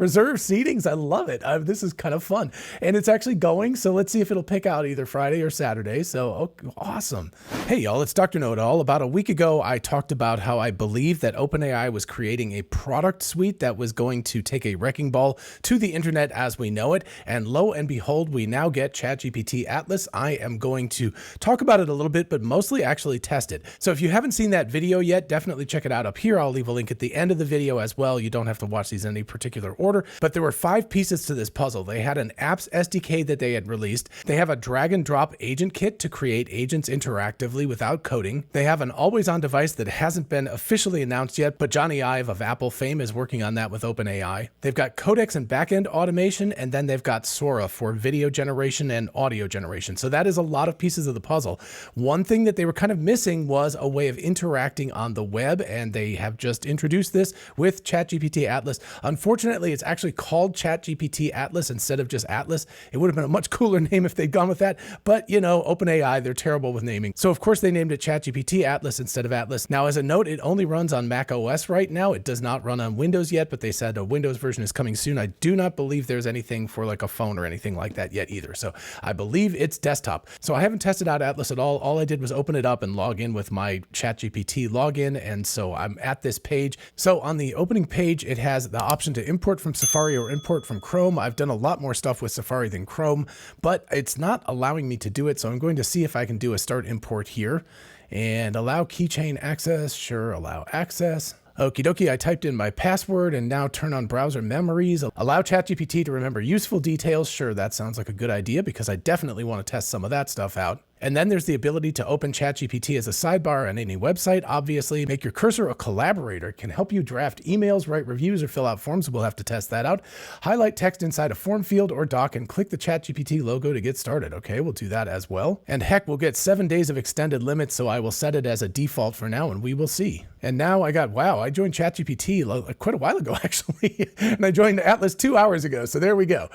Reserve seatings. I love it. This is kind of fun. And it's actually going. So let's see if it'll pick out either Friday or Saturday. So awesome. Hey, y'all, it's Dr. Know-It-All. About a week ago, I talked about how I believe that OpenAI was creating a product suite that was going to take a wrecking ball to the internet as we know it. And lo and behold, we now get ChatGPT Atlas. I am going to talk about it a little bit, but mostly actually test it. So if you haven't seen that video yet, definitely check it out up here. I'll leave a link at the end of the video as well. You don't have to watch these in any particular order. But there were 5 pieces to this puzzle. They had an apps SDK that they had released. They have a drag and drop agent kit to create agents interactively without coding. They have an always on device that hasn't been officially announced yet, but Johnny Ive of Apple fame is working on that with OpenAI. They've got codecs and backend automation, and then they've got Sora for video generation and audio generation. So that is a lot of pieces of the puzzle. One thing that they were kind of missing was a way of interacting on the web, and they have just introduced this with ChatGPT Atlas. Unfortunately, it's actually called ChatGPT Atlas instead of just Atlas. It would have been a much cooler name if they'd gone with that, but you know, OpenAI, they're terrible with naming. So of course they named it ChatGPT Atlas instead of Atlas. Now, as a note, it only runs on Mac OS right now. It does not run on Windows yet, but they said a Windows version is coming soon. I do not believe there's anything for like a phone or anything like that yet either. So I believe it's desktop. So I haven't tested out Atlas at all. All I did was open it up and log in with my ChatGPT login. And so I'm at this page. So on the opening page, it has the option to import from Safari or import from Chrome. I've done a lot more stuff with Safari than Chrome, but it's not allowing me to do it. So I'm going to see if I can do a start import here and allow keychain access. Sure, allow access. Okie dokie, I typed in my password and now turn on browser memories. Allow ChatGPT to remember useful details. Sure, that sounds like a good idea because I definitely want to test some of that stuff out. And then there's the ability to open ChatGPT as a sidebar on any website. Obviously, make your cursor a collaborator. It can help you draft emails, write reviews, or fill out forms. We'll have to test that out. Highlight text inside a form field or doc and click the ChatGPT logo to get started. Okay, we'll do that as well. And heck, we'll get 7 days of extended limit, so I will set it as a default for now, and we will see. And now I joined ChatGPT quite a while ago, actually. And I joined Atlas 2 hours ago, so there we go.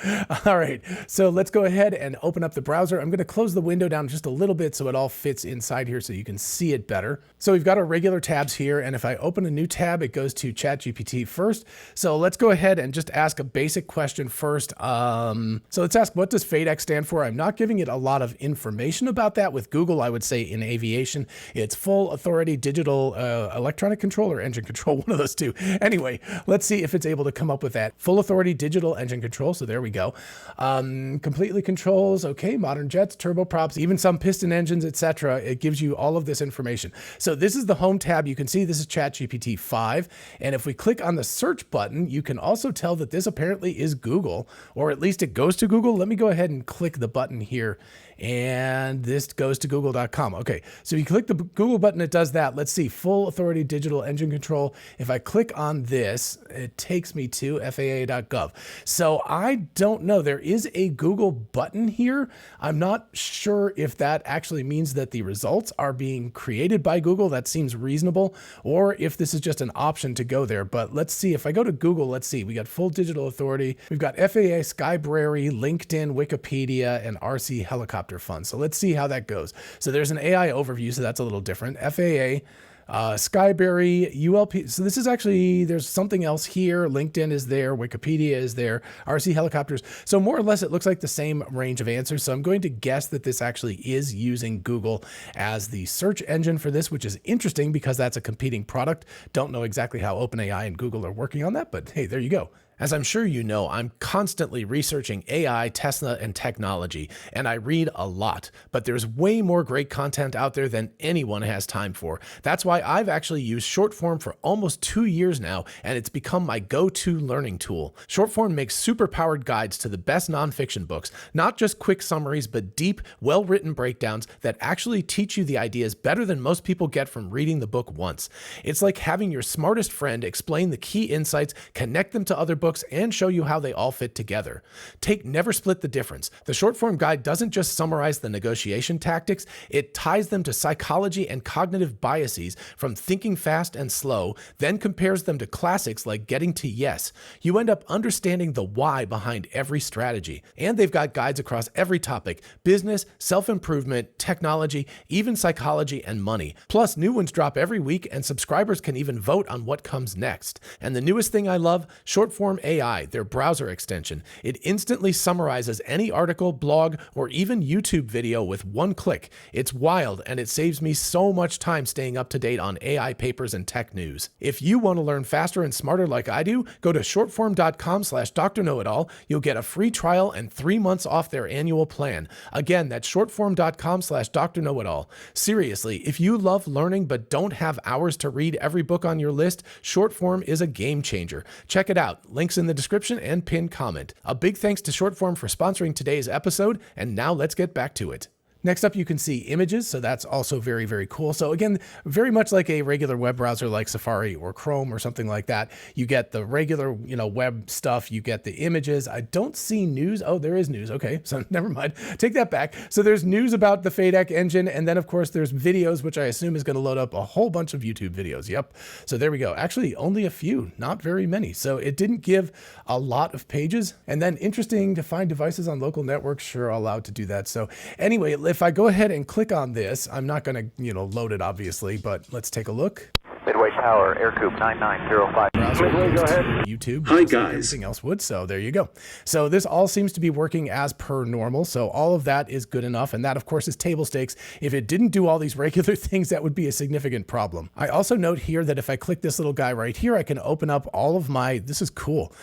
All right, so let's go ahead and open up the browser. I'm going to close the window down just a little bit so it all fits inside here so you can see it better. So we've got our regular tabs here, and if I open a new tab, it goes to ChatGPT first. So let's go ahead and just ask a basic question first. So let's ask, what does FADEC stand for? I'm not giving it a lot of information about that. With Google, I would say in aviation, it's Full Authority Digital Electronic Control or Engine Control, one of those two. Anyway, let's see if it's able to come up with that. Full Authority Digital Engine Control, so there we go. Completely controls, okay, modern jets, turboprops, even some piston engines, etc. It gives you all of this information. So this is the home tab. You can see this is ChatGPT 5. And if we click on the search button, you can also tell that this apparently is Google, or at least it goes to Google. Let me go ahead and click the button here. And this goes to google.com. Okay, so you click the Google button, it does that. Let's see, Full Authority Digital Engine Control. If I click on this, it takes me to FAA.gov. So I don't know, there is a Google button here. I'm not sure if that actually means that the results are being created by Google. That seems reasonable. Or if this is just an option to go there. But let's see, if I go to Google, let's see, we got Full Digital Authority. We've got FAA, Skybrary, LinkedIn, Wikipedia, and RC Helicopter Fund. So let's see how that goes. So there's an AI overview, so that's a little different. FAA, Skybrary, ULP. So this is actually, there's something else here. LinkedIn is there. Wikipedia is there. RC Helicopters. So more or less, it looks like the same range of answers. So I'm going to guess that this actually is using Google as the search engine for this, which is interesting because that's a competing product. Don't know exactly how OpenAI and Google are working on that, but hey, there you go. As I'm sure you know, I'm constantly researching AI, Tesla, and technology, and I read a lot, but there's way more great content out there than anyone has time for. That's why I've actually used Shortform for almost 2 years now, and it's become my go-to learning tool. Shortform makes super-powered guides to the best nonfiction books, not just quick summaries, but deep, well-written breakdowns that actually teach you the ideas better than most people get from reading the book once. It's like having your smartest friend explain the key insights, connect them to other books, and show you how they all fit together. Take Never Split the Difference. The short form guide doesn't just summarize the negotiation tactics, it ties them to psychology and cognitive biases from Thinking Fast and Slow, then compares them to classics like Getting to Yes. You end up understanding the why behind every strategy. And they've got guides across every topic: business, self-improvement, technology, even psychology and money. Plus, new ones drop every week, and subscribers can even vote on what comes next. And the newest thing I love, short form Shortform AI, their browser extension. It instantly summarizes any article, blog, or even YouTube video with one click. It's wild, and it saves me so much time staying up to date on AI papers and tech news. If you want to learn faster and smarter like I do, go to shortform.com/drknowitall. You'll get a free trial and 3 months off their annual plan. Again, that's shortform.com/drknowitall. Seriously, if you love learning but don't have hours to read every book on your list, Shortform is a game changer. Check it out. Links in the description and pinned comment. A big thanks to Shortform for sponsoring today's episode, and now let's get back to it. Next up, you can see images, so that's also very, very cool. So again, very much like a regular web browser like Safari or Chrome or something like that. You get the regular, web stuff. You get the images. I don't see news. Oh, there is news. Okay, so never mind. Take that back. So there's news about the FADEC engine, and then of course there's videos, which I assume is going to load up a whole bunch of YouTube videos. Yep. So there we go. Actually, only a few, not very many. So it didn't give a lot of pages. And then interesting to find devices on local networks. Sure, allowed to do that. So anyway, if I go ahead and click on this, I'm not going to, load it obviously, but let's take a look. Midway Tower, Aircoup 9905. Midway, go ahead. YouTube. Hi, guys. Like everything else would. So there you go. So this all seems to be working as per normal. So all of that is good enough. And that, of course, is table stakes. If it didn't do all these regular things, that would be a significant problem. I also note here that if I click this little guy right here, I can open up all of my, this is cool.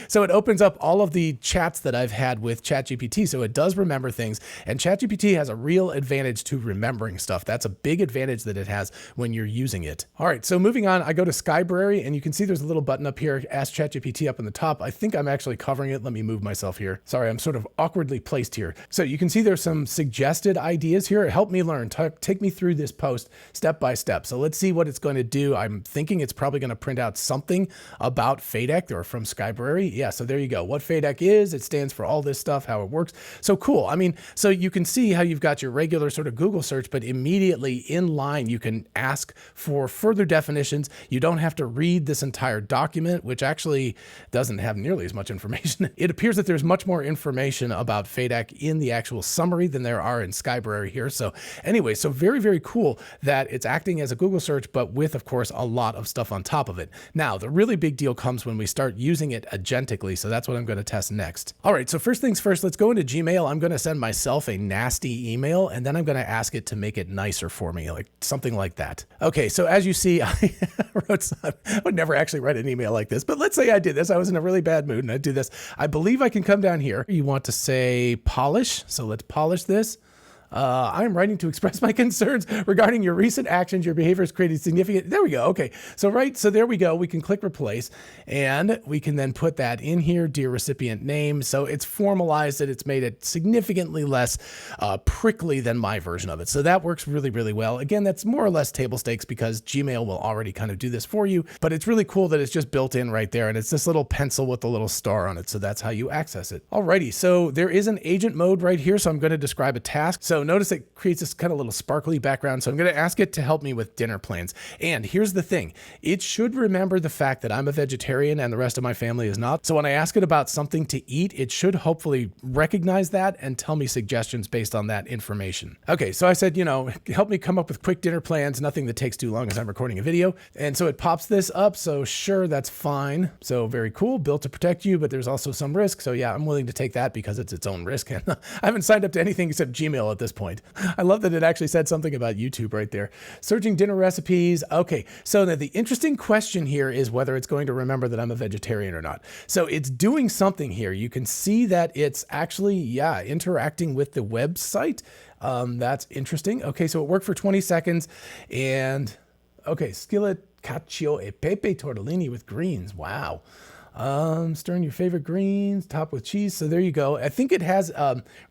So it opens up all of the chats that I've had with ChatGPT. So it does remember things. And ChatGPT has a real advantage to remembering stuff. That's a big advantage that it has when you're using it. All right, so moving on, I go to Skybrary, and you can see there's a little button up here, Ask ChatGPT up in the top. I think I'm actually covering it. Let me move myself here. Sorry, I'm sort of awkwardly placed here. So you can see there's some suggested ideas here. Help me learn. Take me through this post step by step. So let's see what it's going to do. I'm thinking it's probably going to print out something about FADEC or from Skybrary. Yeah, so there you go. What FADEC is, it stands for all this stuff, how it works. So cool. I mean, so you can see how you've got your regular sort of Google search, but immediately in line, you can ask for further definitions. You don't have to read this entire document, which actually doesn't have nearly as much information. It appears that there's much more information about FADEC in the actual summary than there are in Skybrary here. So anyway, so very, very cool that it's acting as a Google search, but with, of course, a lot of stuff on top of it. Now, the really big deal comes when we start using it agentically. So that's what I'm going to test next. All right, so first things first, let's go into Gmail. I'm going to send myself a nasty email, and then I'm going to ask it to make it nicer for me, like something like that. Okay, so as you see, I would never actually write an email like this, but let's say I did this. I was in a really bad mood and I do this. I believe I can come down here. You want to say polish. So let's polish this. I am writing to express my concerns regarding your recent actions. Your behavior has created significant. There we go. Okay. So there we go. We can click replace, and we can then put that in here. Dear recipient name. So it's formalized it. It's made it significantly less prickly than my version of it. So that works really, really well. Again, that's more or less table stakes because Gmail will already kind of do this for you, but it's really cool that it's just built in right there. And it's this little pencil with the little star on it. So that's how you access it. Alrighty. So there is an agent mode right here. So I'm going to describe a task. So notice it creates this kind of little sparkly background. So I'm going to ask it to help me with dinner plans. And here's the thing. It should remember the fact that I'm a vegetarian and the rest of my family is not. So when I ask it about something to eat, it should hopefully recognize that and tell me suggestions based on that information. Okay, so I said, help me come up with quick dinner plans, nothing that takes too long as I'm recording a video. And so it pops this up. So sure, that's fine. So very cool, built to protect you, but there's also some risk. So yeah, I'm willing to take that because it's its own risk. And I haven't signed up to anything except Gmail at this point. I love that it actually said something about YouTube right there. Searching dinner recipes. Okay, so now the interesting question here is whether it's going to remember that I'm a vegetarian or not. So it's doing something here. You can see that it's actually, interacting with the website. That's interesting. Okay, so it worked for 20 seconds. And okay, skillet, cacio e pepe tortellini with greens. Wow. Stirring your favorite greens, top with cheese. So there you go. I think it has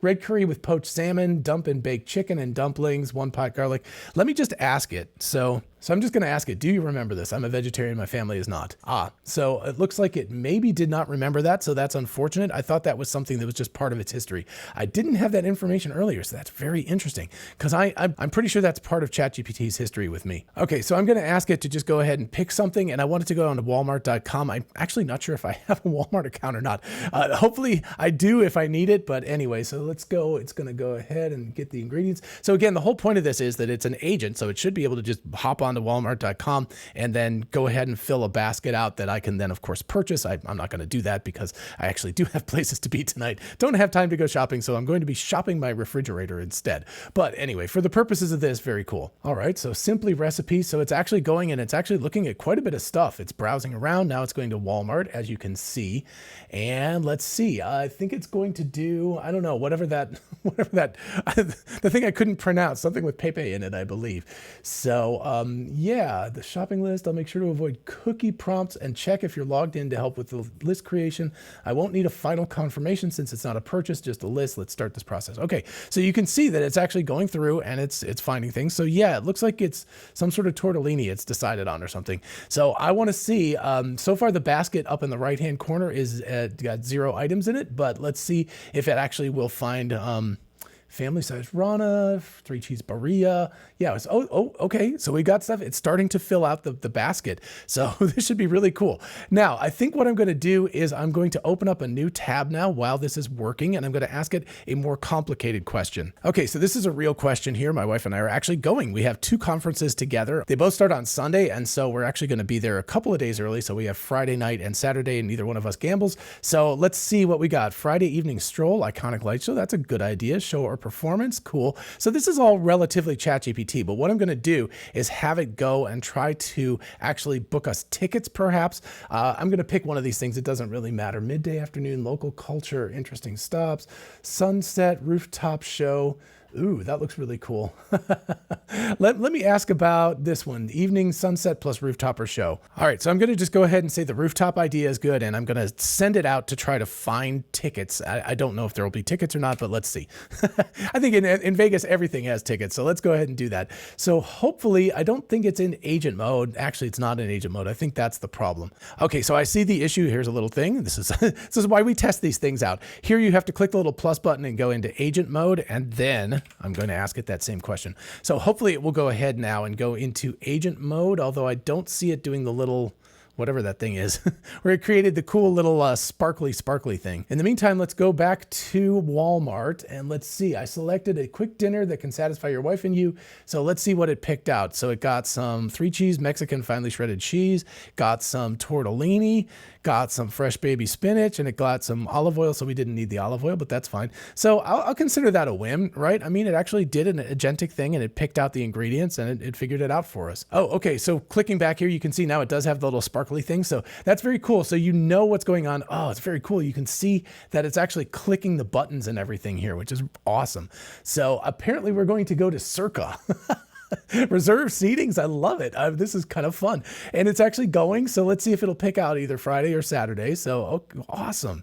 red curry with poached salmon, dump and baked chicken and dumplings, 1 pot garlic. Let me just ask it. So I'm just going to ask it, do you remember this? I'm a vegetarian. My family is not. So it looks like it maybe did not remember that. So that's unfortunate. I thought that was something that was just part of its history. I didn't have that information earlier. So that's very interesting because I'm pretty sure that's part of ChatGPT's history with me. Okay, so I'm going to ask it to just go ahead and pick something. And I want it to go on to walmart.com. I'm actually not sure if I have a Walmart account or not. Hopefully I do if I need it. But anyway, so let's go. It's going to go ahead and get the ingredients. So again, the whole point of this is that it's an agent. So it should be able to just hop on on to Walmart.com and then go ahead and fill a basket out that I can then, of course, purchase. I'm not going to do that because I actually do have places to be tonight. Don't have time to go shopping, so I'm going to be shopping my refrigerator instead. But anyway, for the purposes of this, very cool. All right, so Simply Recipes. So it's actually going and it's actually looking at quite a bit of stuff. It's browsing around. Now it's going to Walmart, as you can see. And let's see, I think it's going to do, I don't know, whatever that, the thing I couldn't pronounce, something with Pepe in it, I believe. So yeah, the shopping list, I'll make sure to avoid cookie prompts and check if you're logged in to help with the list creation. I won't need a final confirmation since it's not a purchase, just a list. Let's start this process. Okay, so you can see that it's actually going through and it's finding things. So yeah, it looks like it's some sort of tortellini it's decided on or something. So I want to see, so far the basket up in the right-hand corner is got 0 items in it, but let's see if it actually will find family size Rana, 3 cheese barilla. Yeah, it's, okay. So we got stuff. It's starting to fill out the basket. So this should be really cool. Now, I think what I'm going to do is I'm going to open up a new tab now while this is working, and I'm going to ask it a more complicated question. Okay, so this is a real question here. My wife and I are actually going. We have 2 conferences together. They both start on Sunday, and so we're actually going to be there a couple of days early. So we have Friday night and Saturday, and neither one of us gambles. So let's see what we got. Friday evening stroll, iconic light show. That's a good idea. Show or performance. Cool. So this is all relatively ChatGPT, but what I'm going to do is have it go and try to actually book us tickets, perhaps. I'm going to pick one of these things. It doesn't really matter. Midday, afternoon, local culture, interesting stops, sunset, rooftop show. Ooh, that looks really cool. Let me ask about this one, evening sunset plus rooftopper show. All right, so I'm going to just go ahead and say the rooftop idea is good, and I'm going to send it out to try to find tickets. I don't know if there will be tickets or not, but let's see. I think in Vegas, everything has tickets, so let's go ahead and do that. So hopefully, I don't think it's in agent mode. Actually, it's not in agent mode. I think that's the problem. Okay, so I see the issue. Here's a little thing. This is why we test these things out. Here you have to click the little plus button and go into agent mode, and then I'm going to ask it that same question. So hopefully it will go ahead now and go into agent mode, although I don't see it doing the little, whatever that thing is, where it created the cool little sparkly thing. In the meantime, let's go back to Walmart and let's see. I selected a quick dinner that can satisfy your wife and you. So let's see what it picked out. So it got some 3 cheese Mexican finely shredded cheese, got some tortellini, got some fresh baby spinach, and it got some olive oil. So we didn't need the olive oil, but that's fine. So I'll consider that a whim, right? I mean, it actually did an agentic thing and it picked out the ingredients and it figured it out for us. Oh, okay. So clicking back here, you can see now it does have the little sparkly thing. So that's very cool. So you know what's going on. Oh, it's very cool. You can see that it's actually clicking the buttons and everything here, which is awesome. So apparently we're going to go to Circa. Reserve seatings. I love it. This is kind of fun. And it's actually going. So let's see if it'll pick out either Friday or Saturday. So awesome.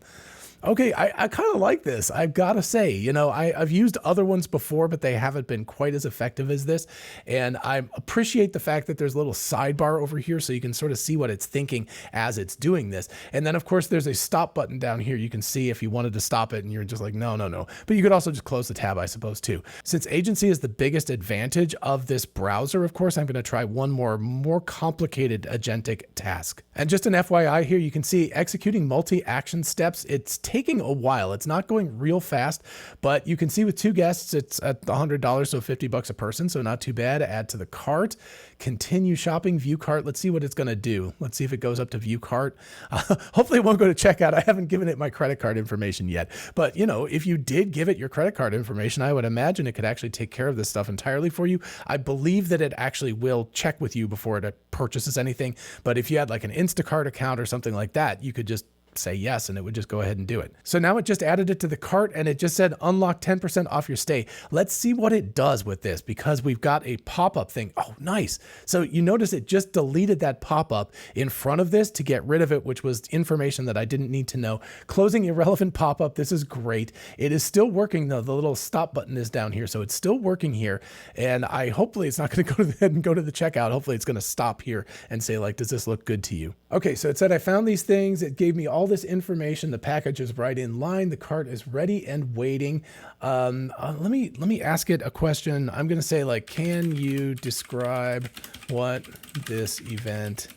Okay, I kind of like this. I've got to say, you know, I've used other ones before, but they haven't been quite as effective as this. And I appreciate the fact that there's a little sidebar over here so you can sort of see what it's thinking as it's doing this. And then, of course, there's a stop button down here. You can see if you wanted to stop it and you're just like, no. But you could also just close the tab, I suppose, too. Since agency is the biggest advantage of this browser, of course, I'm going to try one more complicated agentic task. And just an FYI here, you can see executing multi-action steps. It's taking a while. It's not going real fast, but you can see with 2 guests, it's at $100, so $50 a person. So not too bad. Add to the cart, continue shopping, view cart. Let's see what it's going to do. Let's see if it goes up to view cart. Hopefully it won't go to checkout. I haven't given it my credit card information yet, but you know, if you did give it your credit card information, I would imagine it could actually take care of this stuff entirely for you. I believe that it actually will check with you before it purchases anything. But if you had like an Instacart account or something like that, you could just say yes, and it would just go ahead and do it. So now it just added it to the cart and it just said unlock 10% off your stay. Let's see what it does with this because we've got a pop-up thing. Oh, nice. So you notice it just deleted that pop-up in front of this to get rid of it, which was information that I didn't need to know. Closing irrelevant pop-up. This is great. It is still working though. The little stop button is down here. So it's still working here. And hopefully it's not going to go ahead and go to the checkout. Hopefully it's going to stop here and say like, does this look good to you? Okay. So it said, I found these things. It gave me all this information. The package is right in line. The cart is ready and waiting. Let me ask it a question. I'm going to say like, can you describe what this event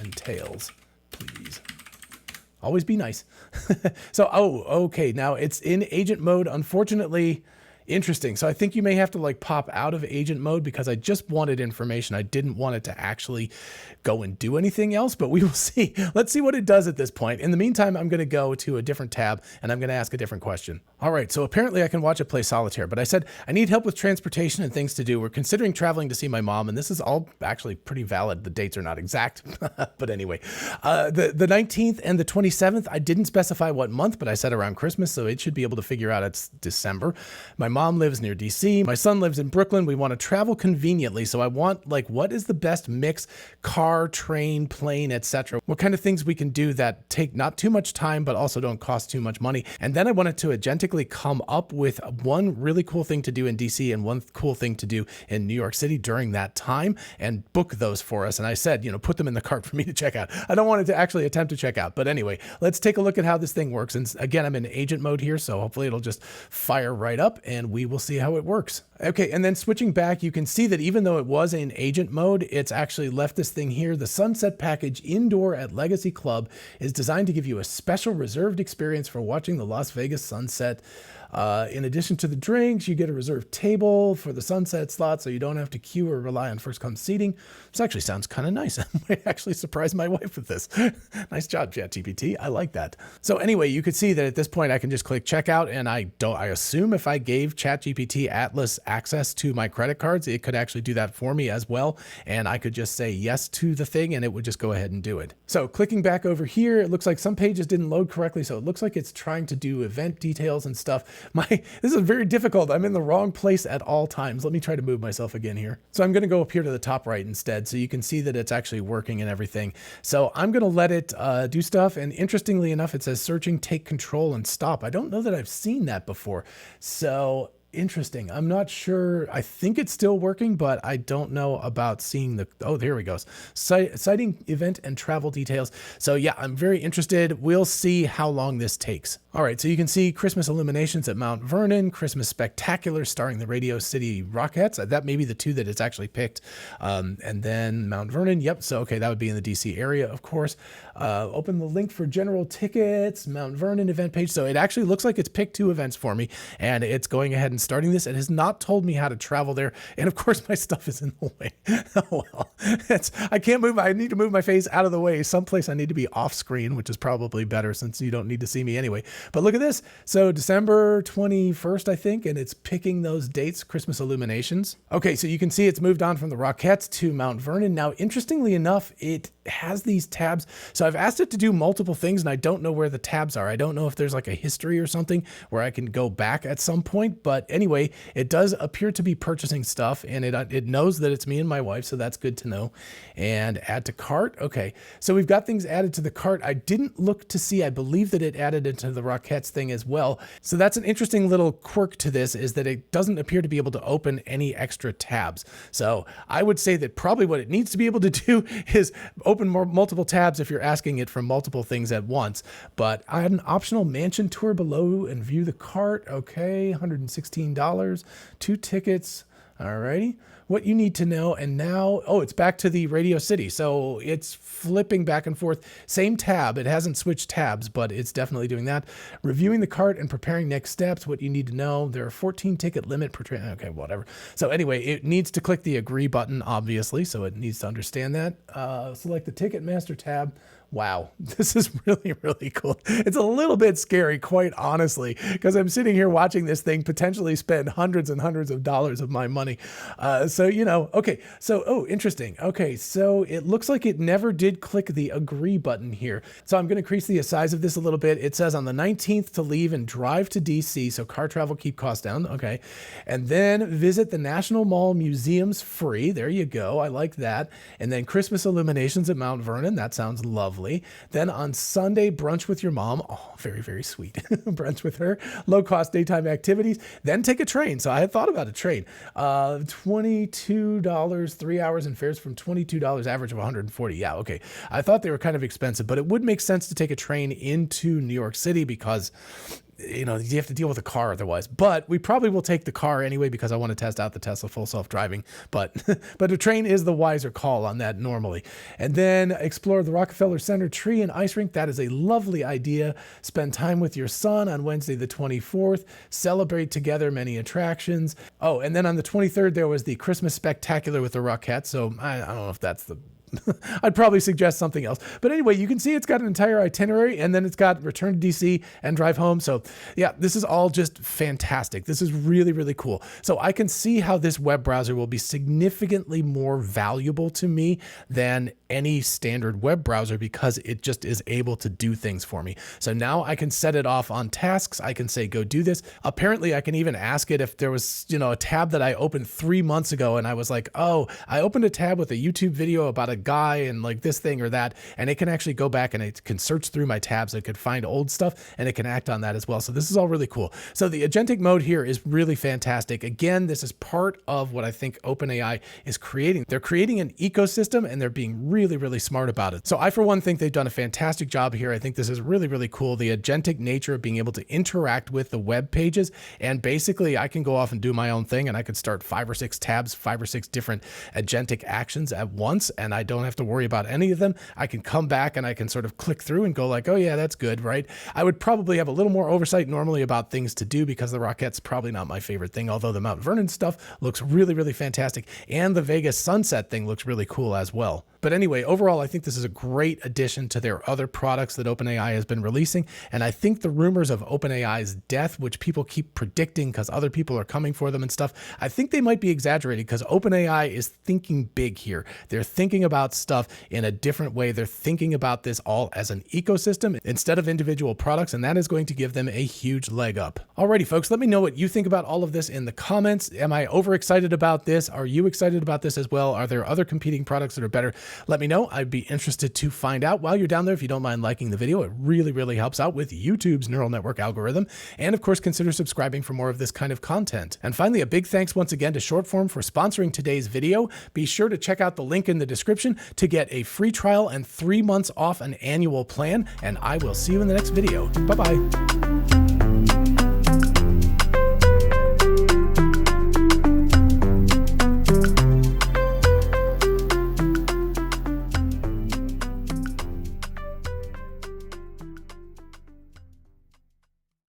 entails, please? Always be nice. So, okay. Now it's in agent mode. Unfortunately, Interesting. So I think you may have to like pop out of agent mode because I just wanted information. I didn't want it to actually go and do anything else, but we will see. Let's see what it does at this point. In the meantime, I'm going to go to a different tab and I'm going to ask a different question. All right. So apparently I can watch it play solitaire, but I said I need help with transportation and things to do. We're considering traveling to see my mom, and this is all actually pretty valid. The dates are not exact, but anyway, the 19th and the 27th, I didn't specify what month, but I said around Christmas, so it should be able to figure out it's December. My mom lives near DC. My son lives in Brooklyn. We want to travel conveniently. So I want like, what is the best mix? Car, train, plane, etc. What kind of things we can do that take not too much time, but also don't cost too much money. And then I wanted to agentically come up with one really cool thing to do in DC and one cool thing to do in New York City during that time and book those for us. And I said, put them in the cart for me to check out. I don't want it to actually attempt to check out. But anyway, let's take a look at how this thing works. And again, I'm in agent mode here, so hopefully it'll just fire right up and we will see how it works. Okay, and then switching back, you can see that even though it was in agent mode, it's actually left this thing here. The Sunset Package Indoor at Legacy Club is designed to give you a special reserved experience for watching the Las Vegas sunset. In addition to the drinks, you get a reserved table for the sunset slot so you don't have to queue or rely on first come seating. This actually sounds kind of nice. I might actually surprise my wife with this. Nice job, ChatGPT. I like that. So anyway, you could see that at this point I can just click checkout, and I assume if I gave ChatGPT Atlas access to my credit cards, it could actually do that for me as well. And I could just say yes to the thing and it would just go ahead and do it. So clicking back over here, it looks like some pages didn't load correctly. So it looks like it's trying to do event details and stuff. This is very difficult. I'm in the wrong place at all times. Let me try to move myself again here. So I'm going to go up here to the top right instead, so you can see that it's actually working and everything. So I'm going to let it do stuff. And interestingly enough, it says searching, take control and stop. I don't know that I've seen that before. So interesting. I'm not sure. I think it's still working, but I don't know about seeing the, oh, there we go. Citing event and travel details. So yeah, I'm very interested. We'll see how long this takes. All right. So you can see Christmas illuminations at Mount Vernon, Christmas spectacular starring the Radio City Rockettes. That may be the two that it's actually picked. And then Mount Vernon. Yep. So, okay. That would be in the DC area, of course. Open the link for general tickets, Mount Vernon event page. So it actually looks like it's picked two events for me, and it's going ahead and starting this. It has not told me how to travel there. And of course my stuff is in the way. Oh, well, I can't move. I need to move my face out of the way. Someplace I need to be off screen, which is probably better since you don't need to see me anyway. But look at this. So December 21st, I think, and it's picking those dates, Christmas illuminations. Okay. So you can see it's moved on from the Rockettes to Mount Vernon. Now, interestingly enough, it has these tabs. So I've asked it to do multiple things and I don't know where the tabs are. I don't know if there's like a history or something where I can go back at some point, but anyway, it does appear to be purchasing stuff, and it knows that it's me and my wife. So that's good to know. And add to cart. Okay. So we've got things added to the cart. I didn't look to see, I believe that it added into the Rockettes thing as well. So that's an interesting little quirk to this, is that it doesn't appear to be able to open any extra tabs. So I would say that probably what it needs to be able to do is open multiple tabs if you're asking it for multiple things at once. But I had an optional mansion tour below and view the cart. Okay. $116, 2 tickets. Alrighty. What you need to know. And now, oh, it's back to the Radio City. So it's flipping back and forth. Same tab. It hasn't switched tabs, but it's definitely doing that. Reviewing the cart and preparing next steps. What you need to know. There are 14 ticket limit per train. Okay, whatever. So anyway, it needs to click the agree button, obviously. So it needs to understand that. Select the ticket master tab. Wow, this is really, really cool. It's a little bit scary, quite honestly, because I'm sitting here watching this thing potentially spend hundreds and hundreds of dollars of my money. Okay. So, oh, interesting. Okay. So it looks like it never did click the agree button here. So I'm going to increase the size of this a little bit. It says on the 19th to leave and drive to DC. So car travel, keep costs down. Okay. And then visit the National Mall museums free. There you go. I like that. And then Christmas illuminations at Mount Vernon. That sounds lovely. Then on Sunday, brunch with your mom. Oh, very, very sweet. Brunch with her. Low cost daytime activities. Then take a train. So I had thought about a train. $22, 3 hours and fares from $22, average of $140. Yeah, okay. I thought they were kind of expensive, but it would make sense to take a train into New York City because you know, you have to deal with a car otherwise. But we probably will take the car anyway because I want to test out the Tesla full self-driving. But a train is the wiser call on that normally. And then explore the Rockefeller Center tree and ice rink. That is a lovely idea. Spend time with your son on Wednesday the 24th. Celebrate together, many attractions. Oh, and then on the 23rd, there was the Christmas Spectacular with the Rockettes. So I don't know if that's the... I'd probably suggest something else. But anyway, you can see it's got an entire itinerary, and then it's got return to DC and drive home. So yeah, this is all just fantastic. This is really, really cool. So I can see how this web browser will be significantly more valuable to me than any standard web browser because it just is able to do things for me. So now I can set it off on tasks. I can say, go do this. Apparently I can even ask it if there was, you know, a tab that I opened 3 months ago and I was like, oh, I opened a tab with a YouTube video about a guy and like this thing or that, and it can actually go back and it can search through my tabs. It could find old stuff and it can act on that as well. So this is all really cool. So the agentic mode here is really fantastic. Again, this is part of what I think OpenAI is creating. They're creating an ecosystem and they're being really, really smart about it. So I, for one, think they've done a fantastic job here. I think this is really, really cool. The agentic nature of being able to interact with the web pages, and basically I can go off and do my own thing and I could start 5 or 6 tabs, 5 or 6 different agentic actions at once, and I don't have to worry about any of them. I can come back and I can sort of click through and go like, oh yeah, that's good, right? I would probably have a little more oversight normally about things to do because the Rockettes probably not my favorite thing, although the Mount Vernon stuff looks really, really fantastic. And the Vegas sunset thing looks really cool as well. But anyway, overall, I think this is a great addition to their other products that OpenAI has been releasing. And I think the rumors of OpenAI's death, which people keep predicting because other people are coming for them and stuff, I think they might be exaggerating because OpenAI is thinking big here. They're thinking about stuff in a different way. They're thinking about this all as an ecosystem instead of individual products, and that is going to give them a huge leg up. Alrighty, folks, let me know what you think about all of this in the comments. Am I overexcited about this? Are you excited about this as well? Are there other competing products that are better? Let me know. I'd be interested to find out. While you're down there, if you don't mind liking the video, it really, really helps out with YouTube's neural network algorithm. And of course, consider subscribing for more of this kind of content. And finally, a big thanks once again to Shortform for sponsoring today's video. Be sure to check out the link in the description to get a free trial and 3 months off an annual plan. And I will see you in the next video. Bye-bye.